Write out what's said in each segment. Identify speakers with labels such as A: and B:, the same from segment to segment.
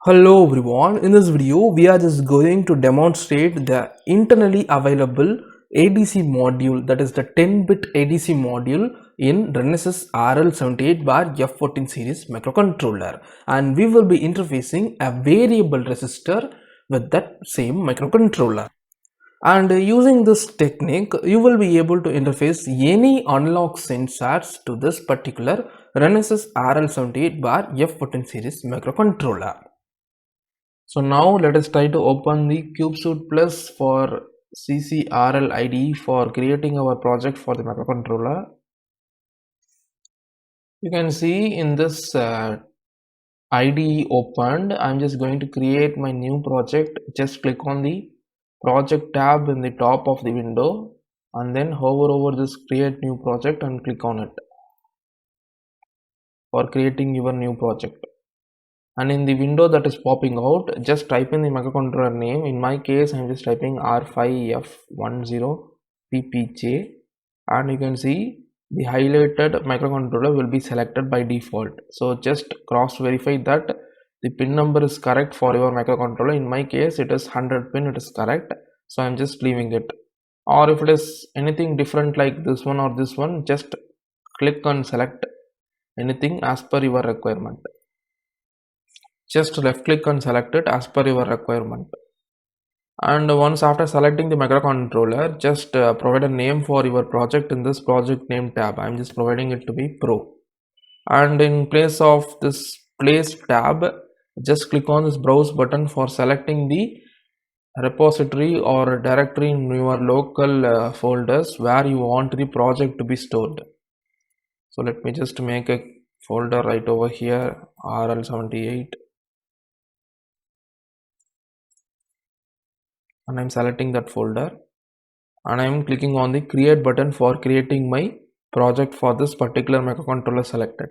A: Hello everyone, in this video we are just going to demonstrate the internally available ADC module, that is the 10-bit ADC module in Renesas RL78 F14 series microcontroller, and we will be interfacing a variable resistor with that same microcontroller. And using this technique you will be able to interface any analog sensors to this particular Renesas RL78 F14 series microcontroller. So now let us try to open the CubeSuite Plus for CCRL IDE for creating our project for the microcontroller. You can see in this IDE opened, I'm just going to create my new project. Just click on the project tab in the top of the window and then hover over this create new project and click on it for creating your new project. And in the window that is popping out, just type in the microcontroller name. In my case I'm just typing R5F10 PPJ, and you can see the highlighted microcontroller will be selected by default. So just cross verify that the pin number is correct for your microcontroller. In my case it is 100 pin, it is correct, so I'm just leaving it. Or if it is anything different like this one or this one, just click and select anything as per your requirement. Just left click and select it as per your requirement. And once after selecting the microcontroller, just provide a name for your project in this project name tab. I'm just providing it to be Pro. And in place of this place tab, just click on this browse button for selecting the repository or directory in your local folders where you want the project to be stored. So let me just make a folder right over here, RL78. And I'm selecting that folder and I'm clicking on the create button for creating my project for this particular microcontroller selected.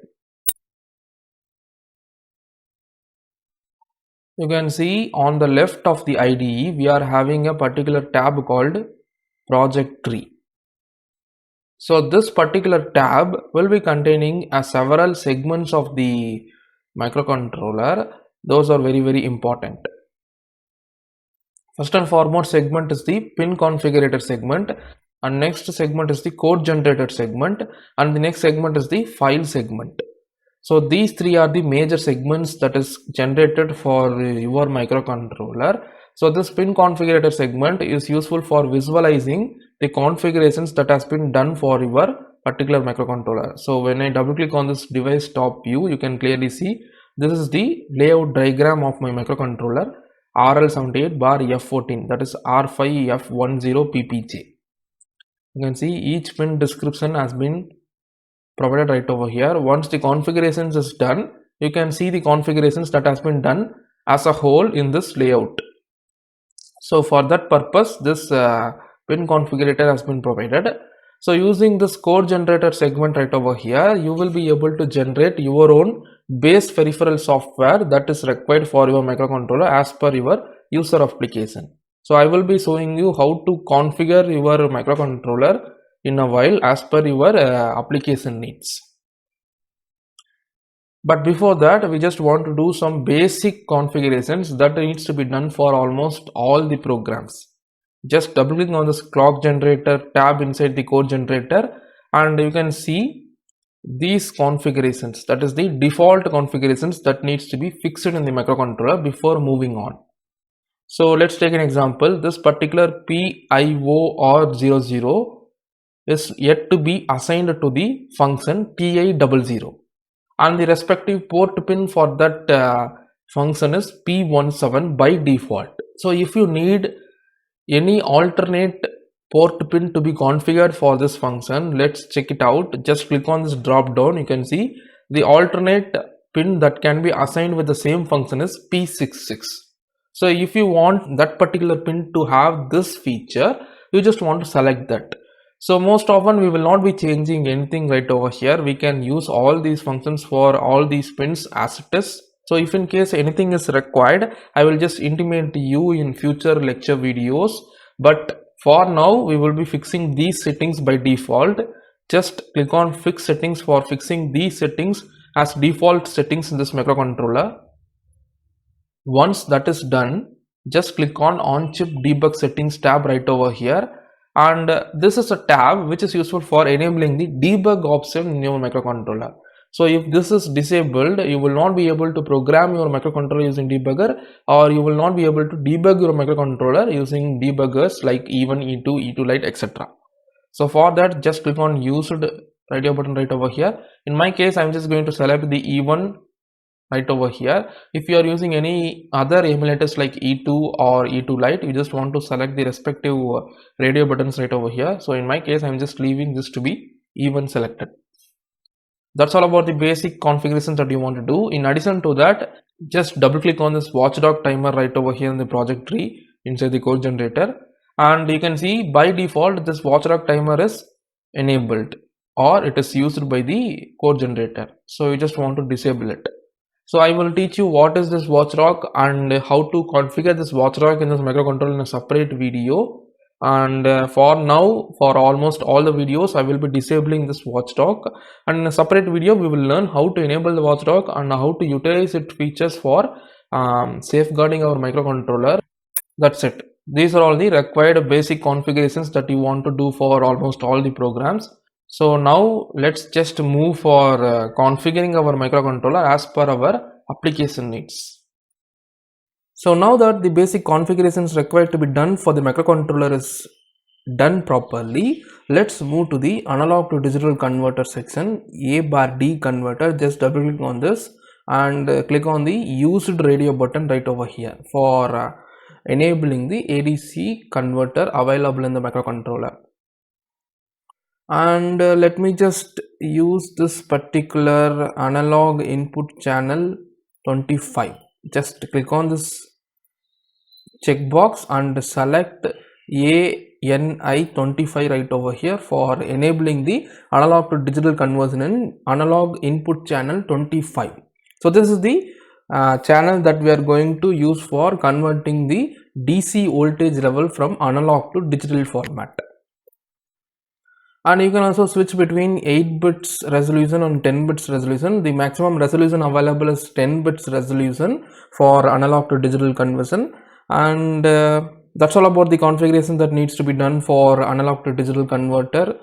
A: You can see on the left of the IDE we are having a particular tab called project tree. So this particular tab will be containing several segments of the microcontroller. Those are very important. First and foremost segment is the pin configurator segment, and next segment is the code generator segment, and the next segment is the file segment. So these three are the major segments that is generated for your microcontroller. So this pin configurator segment is useful for visualizing the configurations that has been done for your particular microcontroller. So when I double click on this device top view, you can clearly see this is the layout diagram of my microcontroller RL78 F14, that is R5F10 PPJ. You can see each pin description has been provided right over here. Once the configurations is done, you can see the configurations that has been done as a whole in this layout. So for that purpose, this pin configurator has been provided. So using this code generator segment right over here, you will be able to generate your own base peripheral software that is required for your microcontroller as per your user application. So I will be showing you how to configure your microcontroller in a while as per your application needs. But before that, we just want to do some basic configurations that needs to be done for almost all the programs. Just double click on this clock generator tab inside the code generator and you can see these configurations, that is the default configurations that needs to be fixed in the microcontroller before moving on. So let's take an example. This particular PIOR00 is yet to be assigned to the function TI00, and the respective port pin for that function is P17 by default. So if you need any alternate port pin to be configured for this function, let's check it out. Just click on this drop down. You can see the alternate pin that can be assigned with the same function is P66. So if you want that particular pin to have this feature, you just want to select that. So most often we will not be changing anything right over here. We can use all these functions for all these pins as it is. So if in case anything is required, I will just intimate you in future lecture videos. But for now, we will be fixing these settings by default. Just click on fix settings for fixing these settings as default settings in this microcontroller. Once that is done, just click on chip debug settings tab right over here, and this is a tab which is useful for enabling the debug option in your microcontroller. So if this is disabled, you will not be able to program your microcontroller using debugger, or you will not be able to debug your microcontroller using debuggers like E1, E2, E2 Lite, etc. So for that, just click on used radio button right over here. In my case, I'm just going to select the E1 right over here. If you are using any other emulators like E2 or E2 Lite, you just want to select the respective radio buttons right over here. So in my case, I'm just leaving this to be E1 selected. That's all about the basic configurations that you want to do. In addition to that, just double click on this watchdog timer right over here in the project tree inside the code generator, and you can see by default this watchdog timer is enabled, or it is used by the code generator. So you just want to disable it. So I will teach you what is this watchdog and how to configure this watchdog in this microcontroller in a separate video. And for now, for almost all the videos, I will be disabling this watchdog, and in a separate video we will learn how to enable the watchdog and how to utilize its features for safeguarding our microcontroller. That's it. These are all the required basic configurations that you want to do for almost all the programs. So now let's just move for configuring our microcontroller as per our application needs. So now that the basic configurations required to be done for the microcontroller is done properly, let's move to the analog to digital converter section, A bar D converter. Just double click on this and click on the used radio button right over here for enabling the ADC converter available in the microcontroller. And let me just use this particular analog input channel 25. Just click on this checkbox and select ANI25 right over here for enabling the analog to digital conversion in analog input channel 25. So this is the channel that we are going to use for converting the DC voltage level from analog to digital format. And you can also switch between 8 bits resolution and 10 bits resolution. The maximum resolution available is 10 bits resolution for analog to digital conversion. And that's all about the configuration that needs to be done for analog to digital converter.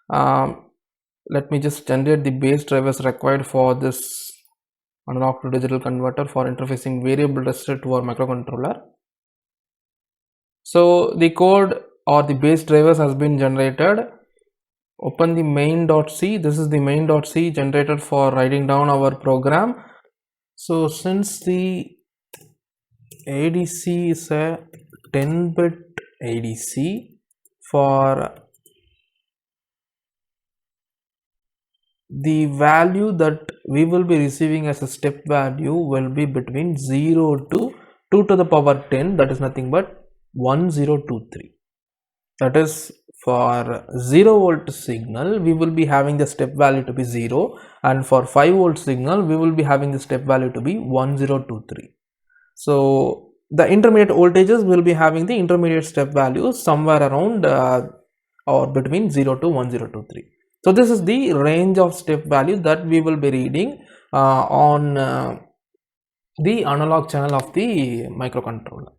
A: Let me just generate the base drivers required for this analog to digital converter for interfacing variable resistor to our microcontroller. So the code or the base drivers has been generated. Open the main.c. This is the main.c generated for writing down our program. So since the ADC is a 10-bit ADC, for the value that we will be receiving as a step value will be between 0 to 2 to the power 10, that is nothing but 1023. That is, for 0 volt signal we will be having the step value to be 0, and for 5 volt signal we will be having the step value to be 1023. So the intermediate voltages will be having the intermediate step values somewhere around or between 0 to 1023. So this is the range of step value that we will be reading on the analog channel of the microcontroller.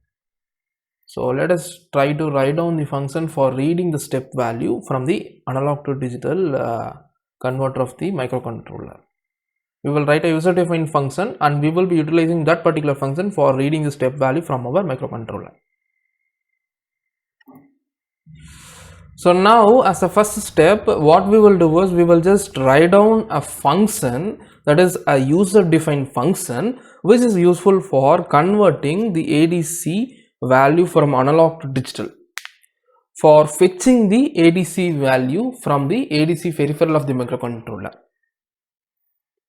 A: So let us try to write down the function for reading the step value from the analog to digital converter of the microcontroller. We will write a user defined function and we will be utilizing that particular function for reading the step value from our microcontroller. So now as a first step, what we will do is we will just write down a function, that is a user defined function, which is useful for converting the ADC value from analog to digital, for fetching the ADC value from the ADC peripheral of the microcontroller.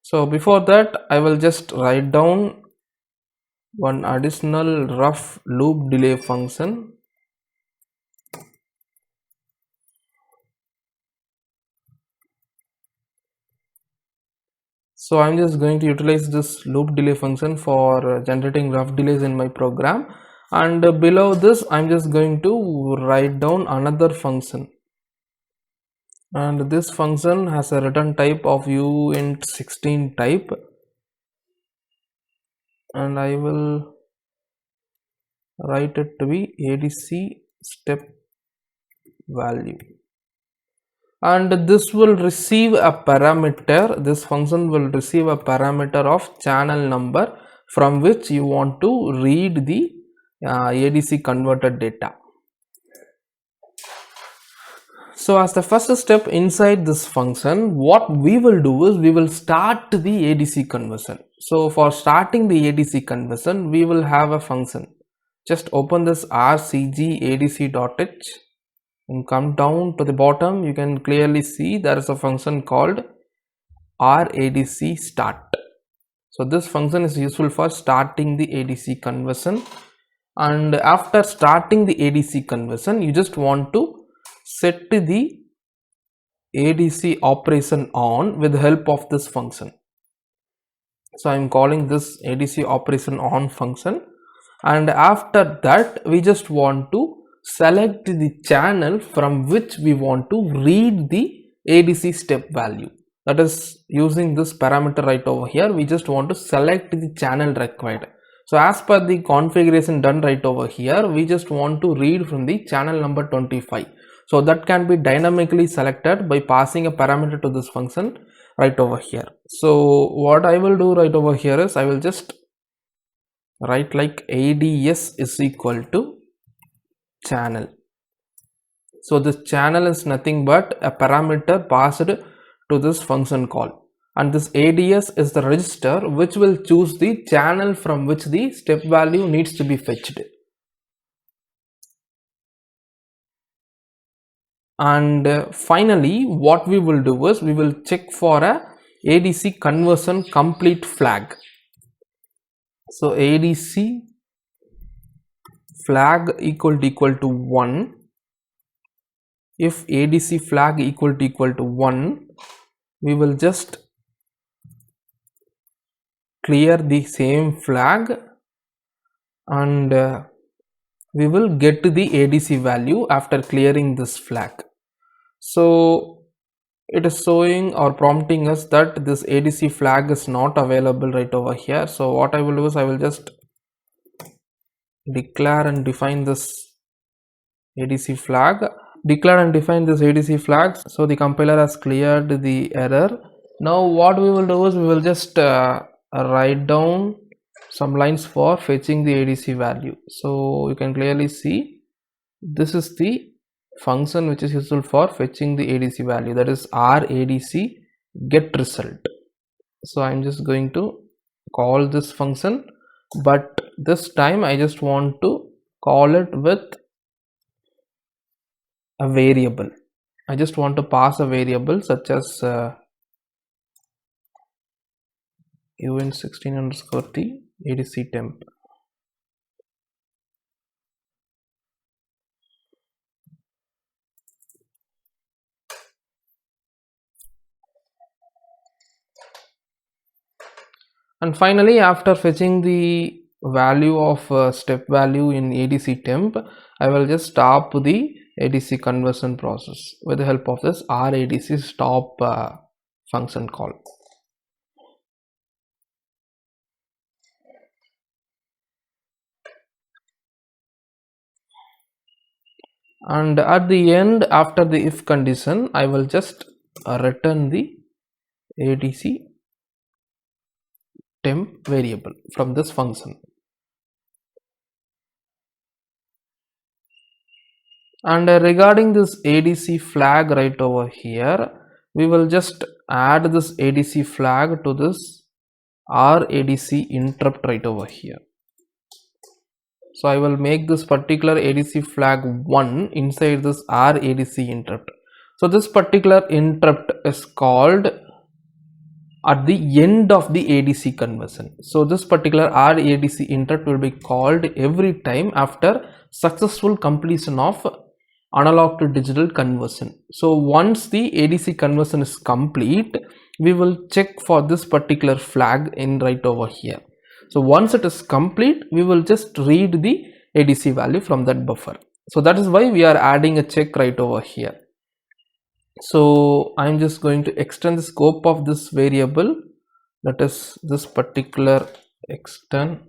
A: So before that, I will just write down one additional rough loop delay function. So I'm just going to utilize this loop delay function for generating rough delays in my program, and below this I'm just going to write down another function, and this function has a return type of uint16 type, and I will write it to be ADC step value, and this will receive a parameter. This function will receive a parameter of channel number from which you want to read the ADC converted data. So as the first step inside this function, what we will do is we will start the ADC conversion. So for starting the ADC conversion, we will have a function. Just open this rcgadc.h and come down to the bottom. You can clearly see there is a function called radc start. So this function is useful for starting the ADC conversion, and after starting the ADC conversion, you just want to set the ADC operation on with the help of this function. So I am calling this ADC operation on function, and after that we just want to select the channel from which we want to read the ADC step value. That is, using this parameter right over here, we just want to select the channel required. So as per the configuration done right over here, we just want to read from the channel number 25. So that can be dynamically selected by passing a parameter to this function right over here. So what I will do right over here is I will just write like ADS is equal to channel. So this channel is nothing but a parameter passed to this function call, and this ADS is the register which will choose the channel from which the step value needs to be fetched. And finally what we will do is we will check for a ADC conversion complete flag. So ADC flag equal to 1. If ADC flag equal to 1, we will just clear the same flag, and we will get to the ADC value after clearing this flag. So it is showing or prompting us that this ADC flag is not available right over here. So what I will do is I will just declare and define this ADC flag. Declare and define this ADC flag. So the compiler has cleared the error. Now what we will do is we will just write down some lines for fetching the ADC value. So you can clearly see this is the function which is useful for fetching the ADC value, that is radc get result. So I'm just going to call this function, but this time I just want to call it with a variable. I just want to pass a variable such as un16_t ADC temp. And finally, after fetching the value of step value in ADC temp, I will just stop the ADC conversion process with the help of this radc stop function call. And at the end, after the if condition, I will just return the ADC temp variable from this function. And regarding this ADC flag right over here, we will just add this ADC flag to this radc interrupt right over here. So I will make this particular ADC flag 1 inside this radc interrupt. So this particular interrupt is called at the end of the ADC conversion. So this particular radc interrupt will be called every time after successful completion of analog to digital conversion. So once the ADC conversion is complete, we will check for this particular flag in right over here. So once it is complete, we will just read the ADC value from that buffer. So that is why we are adding a check right over here. So I'm just going to extend the scope of this variable, that is this particular extend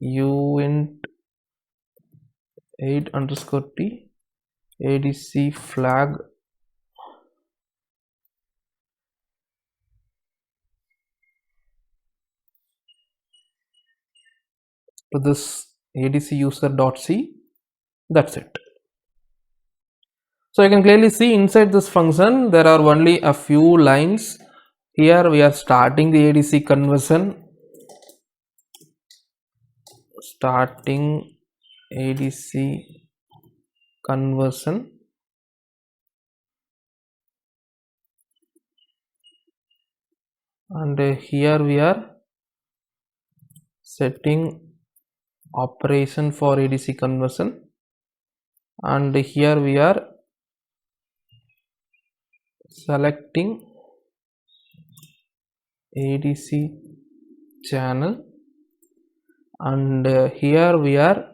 A: uint 8 underscore t ADC flag to this ADC user.c. That's it. So you can clearly see inside this function there are only a few lines. Here we are starting the ADC conversion, and here we are setting operation for ADC conversion, and here we are selecting ADC channel, and here we are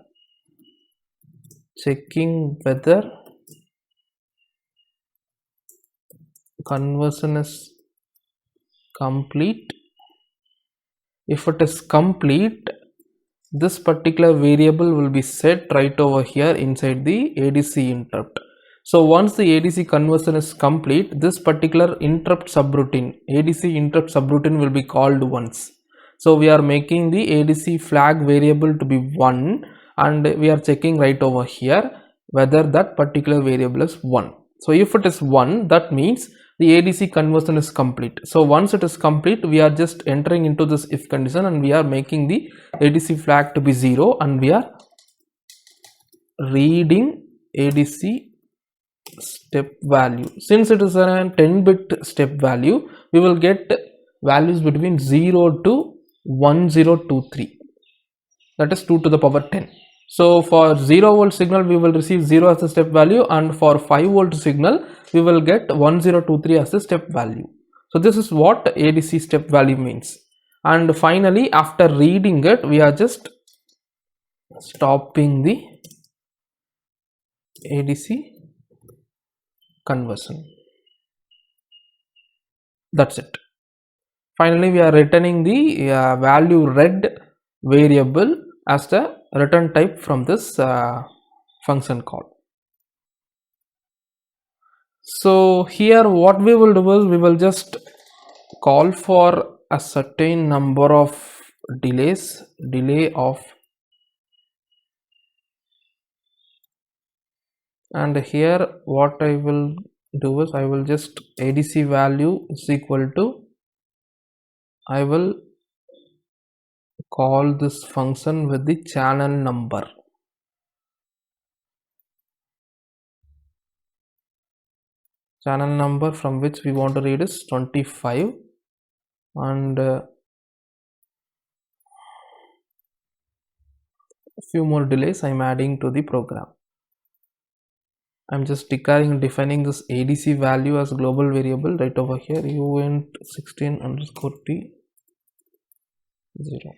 A: checking whether conversion is complete. If it is complete, this particular variable will be set right over here inside the ADC interrupt. So once the ADC conversion is complete, this particular interrupt subroutine, ADC interrupt subroutine, will be called once. So we are making the ADC flag variable to be 1, and we are checking right over here whether that particular variable is 1. So if it is 1, that means the ADC conversion is complete. So once it is complete, we are just entering into this if condition, and we are making the ADC flag to be 0, and we are reading ADC step value. Since it is a 10-bit step value, we will get values between 0 to 1023, that is 2 to the power 10. So for 0-volt signal we will receive 0 as a step value, and for 5-volt signal we will get 1023 as a step value. So this is what ADC step value means. And finally, after reading it, we are just stopping the ADC conversion. That's it. Finally, we are returning the value read variable as the return type from this function call. So here what we will do is we will just call for a certain number of delay of, and here what I will do is I will just ADC value is equal to, I will call this function with the channel number. Channel number from which we want to read is 25, and a few more delays I am adding to the program. I am just defining this ADC value as global variable right over here, uint 16 underscore t 0.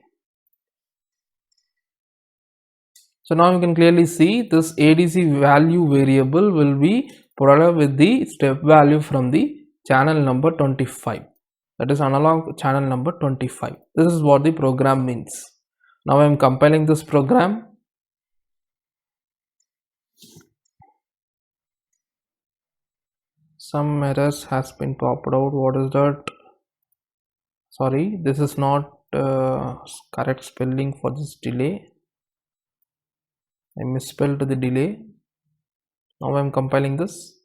A: So now you can clearly see this ADC value variable will be provided with the step value from the channel number 25, that is analog channel number 25. This is what the program means. Now I am compiling this program. Some errors has been popped out. What is that? Sorry, this is not correct spelling for this delay. I misspelled the delay. Now I am compiling this.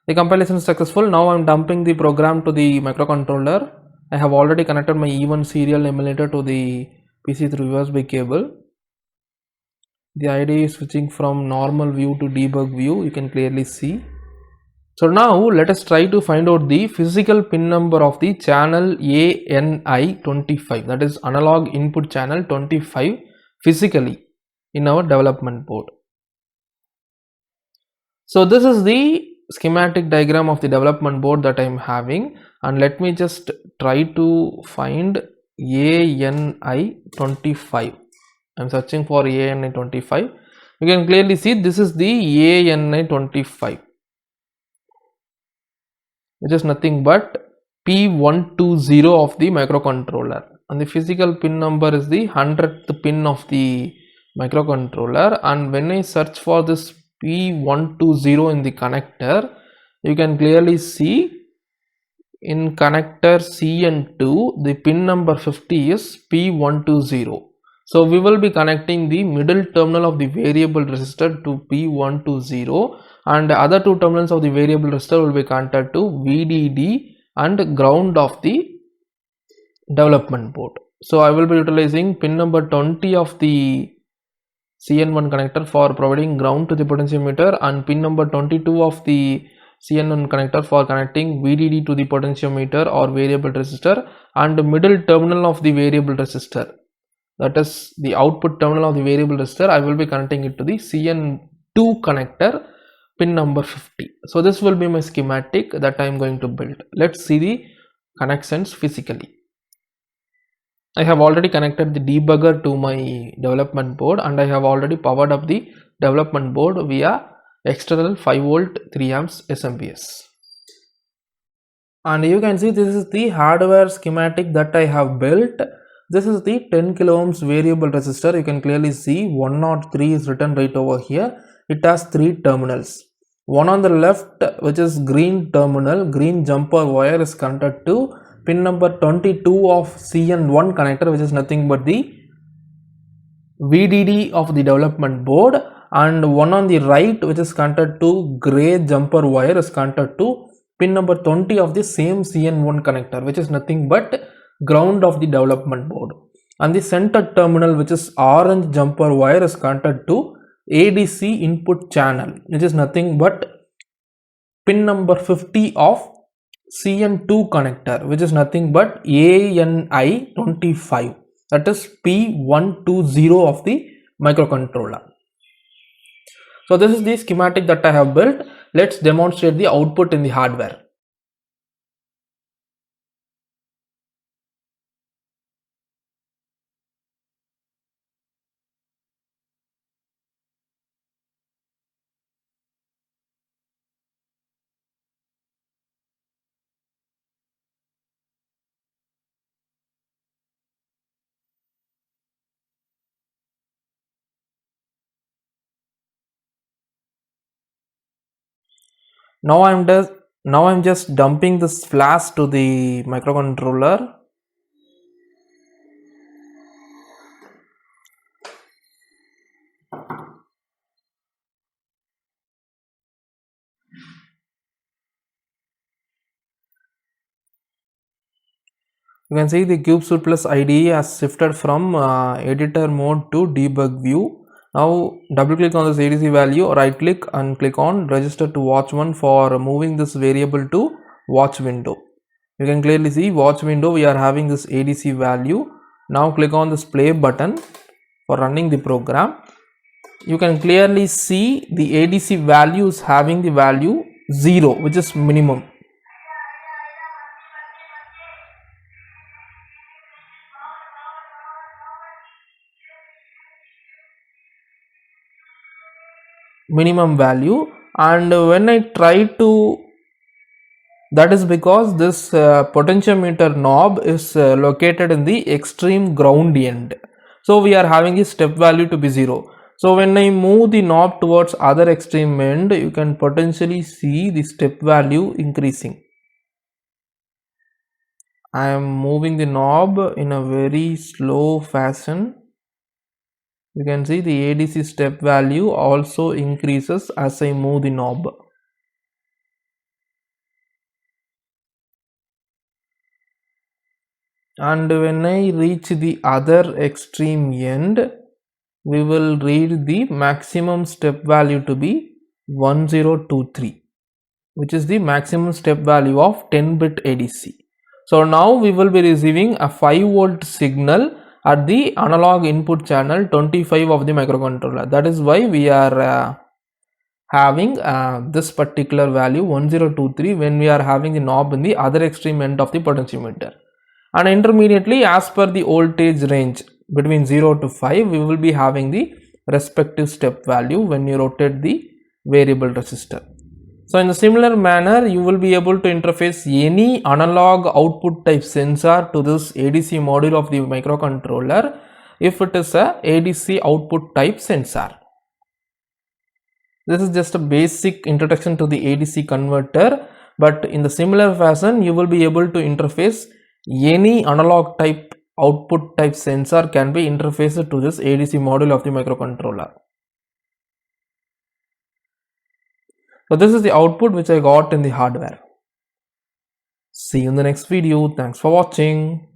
A: The compilation is successful. Now I am dumping the program to the microcontroller. I have already connected my E1 serial emulator to the PC through USB cable. The idea is switching from normal view to debug view, you can clearly see. So now let us try to find out the physical pin number of the channel ANI25, that is analog input channel 25, physically in our development board. So this is the schematic diagram of the development board that I am having, and let me just try to find ANI25. I am searching for ANI25. You can clearly see this is the ANI25, which is nothing but P120 of the microcontroller. and the physical pin number is the 100th pin of the microcontroller. And when I search for this P120 in the connector, you can clearly see in connector CN2 the pin number 50 is P120. So we will be connecting the middle terminal of the variable resistor to P120, and the other two terminals of the variable resistor will be connected to VDD and ground of the development board. So I will be utilizing pin number 20 of the CN1 connector for providing ground to the potentiometer, and pin number 22 of the CN1 connector for connecting VDD to the potentiometer or variable resistor, and the middle terminal of the variable resistor, that is the output terminal of the variable resistor, I will be connecting it to the CN2 connector, pin number 50. So this will be my schematic that I am going to build. Let's see the connections physically. I have already connected the debugger to my development board, and I have already powered up the development board via external 5 volt 3 amps SMPS. And you can see this is the hardware schematic that I have built. This is the 10 kilo ohms variable resistor. You can clearly see 103 is written right over here. It has 3 terminals. One on the left, which is green terminal, green jumper wire, is connected to pin number 22 of CN1 connector, which is nothing but the VDD of the development board, and one on the right, which is connected to gray jumper wire, is connected to pin number 20 of the same CN1 connector, which is nothing but ground of the development board. And the center terminal, which is orange jumper wire, is connected to ADC input channel, which is nothing but pin number 50 of CN2 connector, which is nothing but ANI 25, that is P120 of the microcontroller. So this is the schematic that I have built. Let's demonstrate the output in the hardware. Now I'm just dumping this flash to the microcontroller. You can see the CubeSuite Plus IDE has shifted from editor mode to debug view. Now double click on this ADC value, right click and click on register to watch one for moving this variable to watch window. You can clearly see watch window, we are having this ADC value. Now click on this play button for running the program. You can clearly see the ADC value is having the value 0, which is minimum. Minimum value, and when I try to, that is because this potentiometer knob is located in the extreme ground end, so we are having a step value to be 0. So when I move the knob towards other extreme end, you can potentially see the step value increasing. I am moving the knob in a very slow fashion. You can see the ADC step value also increases as I move the knob. And when I reach the other extreme end, we will read the maximum step value to be 1023, which is the maximum step value of 10-bit ADC. So now we will be receiving a 5 volt signal at the analog input channel 25 of the microcontroller. That is why we are having this particular value 1023 when we are having the knob in the other extreme end of the potentiometer. And intermediately, as per the voltage range between 0 to 5, we will be having the respective step value when you rotate the variable resistor. So in a similar manner, you will be able to interface any analog output type sensor to this ADC module of the microcontroller if it is a ADC output type sensor. This is just a basic introduction to the ADC converter, but in the similar fashion, you will be able to interface any analog type output type sensor can be interfaced to this ADC module of the microcontroller. So this is the output which I got in the hardware. See you in the next video. Thanks for watching.